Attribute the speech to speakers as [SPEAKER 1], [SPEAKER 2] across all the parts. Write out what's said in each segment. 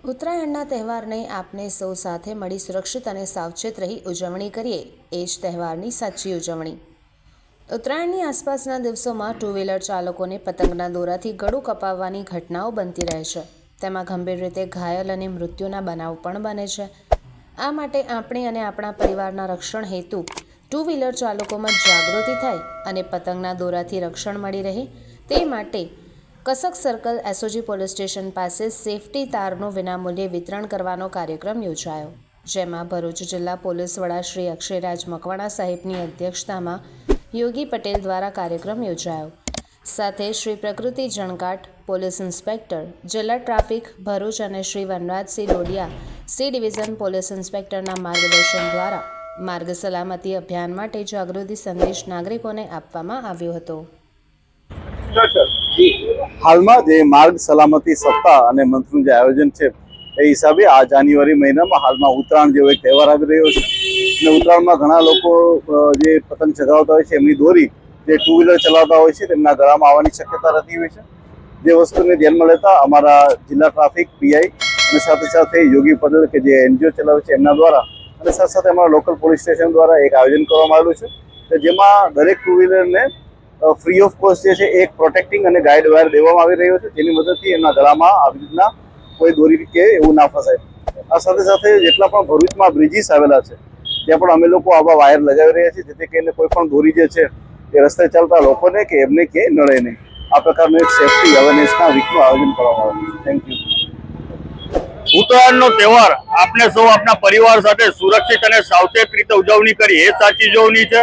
[SPEAKER 1] ઉત્તરાયણના તહેવારને આપણે સૌ સાથે મળી સુરક્ષિત અને સાવચેત રહી ઉજવણી કરીએ એ જ તહેવારની સાચી ઉજવણી। ઉત્તરાયણની આસપાસના દિવસોમાં ટુ વ્હીલર ચાલકોને પતંગના દોરાથી ગળું કપાવવાની ઘટનાઓ બનતી રહે છે। તેમાં ગંભીર રીતે ઘાયલ અને મૃત્યુના બનાવ પણ બને છે। આ માટે આપણે અને આપણા પરિવારના રક્ષણ હેતુ ટુ વ્હીલર ચાલકોમાં જાગૃતિ થાય અને પતંગના દોરાથી રક્ષણ મળી રહે તે માટે કસક સર્કલ એસઓજી પોલીસ સ્ટેશન પાસે સેફટી તારનું વિનામૂલ્યે વિતરણ કરવાનો કાર્યક્રમ યોજાયો, જેમાં ભરૂચ જિલ્લા પોલીસ વડા શ્રી અક્ષયરાજ મકવાણા સાહેબની અધ્યક્ષતામાં યોગી પટેલ દ્વારા કાર્યક્રમ યોજાયો। સાથે શ્રી પ્રકૃતિ જણકાટ પોલીસ ઇન્સ્પેક્ટર જિલ્લા ટ્રાફિક ભરૂચ અને Shri Vanrajsinh Dodiya C division police ઇન્સ્પેક્ટરના માર્ગદર્શન દ્વારા માર્ગ સલામતી અભિયાન માટે જાગૃતિ સંદેશ નાગરિકોને આપવામાં આવ્યો હતો।
[SPEAKER 2] હાલમાં જે માર્ગ સલામતી સપ્તાહ અને મંથનું જે આયોજન છે એ હિસાબે આ જાન્યુઆરી મહિનામાં હાલમાં ઉત્તરાયણ જેવો એક તહેવાર આવી રહ્યો છે અને ઉત્તરાયણમાં ઘણા લોકો જે પતંગ ચગાવતા હોય છે એમની દોરી જે ટુ વ્હીલર ચલાવતા હોય છે તેમના ગળામાં આવવાની શક્યતા રહેતી હોય છે। જે વસ્તુને ધ્યાનમાં લેતા અમારા જિલ્લા ટ્રાફિક પીઆઈ અને સાથે સાથે યોગી પટેલ કે જે એનજીઓ ચલાવે છે એમના દ્વારા અને સાથે સાથે અમારા લોકલ પોલીસ સ્ટેશન દ્વારા એક આયોજન કરવામાં આવેલું છે જેમાં દરેક ટુ વ્હીલરને ફ્રી ઓફ કોસ્ટ જે છે એક પ્રોટેક્ટિંગ અને ગાઈડ વાયર દેવામાં આવી રહ્યો છે, જેની મદદથી એમના ગળામાં આવી રીતના કોઈ દોરી કે એવું ના ફસાય। આ સાથે સાથે જેટલા પણ ભરૂચમાં બ્રિજીસ આવેલા છે ત્યાં પણ અમે લોકો આવા વાયર લગાવી રહ્યા છીએ જેથી કરીને કોઈ પણ દોરી જે છે એ રસ્તે ચાલતા લોકોને કે એમને કે નડે નહીં। આ પ્રકારનું એક સેફટી અવેરનેસના વીકનું આયોજન કરવામાં આવ્યું છે। Thank you.
[SPEAKER 3] ઉત્તરાયણનો તહેવાર આપણે સૌ આપણા પરિવાર સાથે સુરક્ષિત અને સાવચેત રીતે ઉજવણી કરી એ સાચી ઉજવણી છે।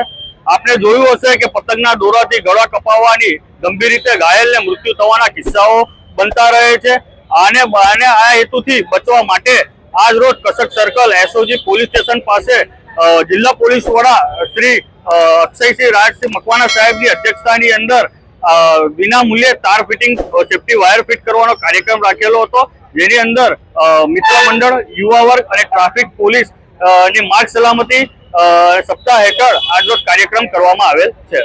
[SPEAKER 3] આપણે જોયું હશે કે પતંગના દોરાથી ગળા કપાવવાની ગંભીર રીતે ઘાયલ ને મૃત્યુ થવાના કિસ્સાઓ બનતા રહે છે। આને આ હેતુથી બચવા માટે આજ રોજ કસક સર્કલ એસઓજી પોલીસ સ્ટેશન પાસે જિલ્લા પોલીસ વડા શ્રી અક્ષયસિંહ રાજસિંહ મકવાણા સાહેબની અધ્યક્ષતાની અંદર વિના મૂલ્યે તાર ફિટિંગ સેફટી વાયર ફિટ કરવાનો કાર્યક્રમ રાખેલો હતો, જેની અંદર મિત્ર મંડળ, યુવા વર્ગ અને ટ્રાફિક પોલીસ ની માર્ગ સલામતી સપ્તાહ હેઠળ આજનો કાર્યક્રમ કરવામાં આવેલ છે।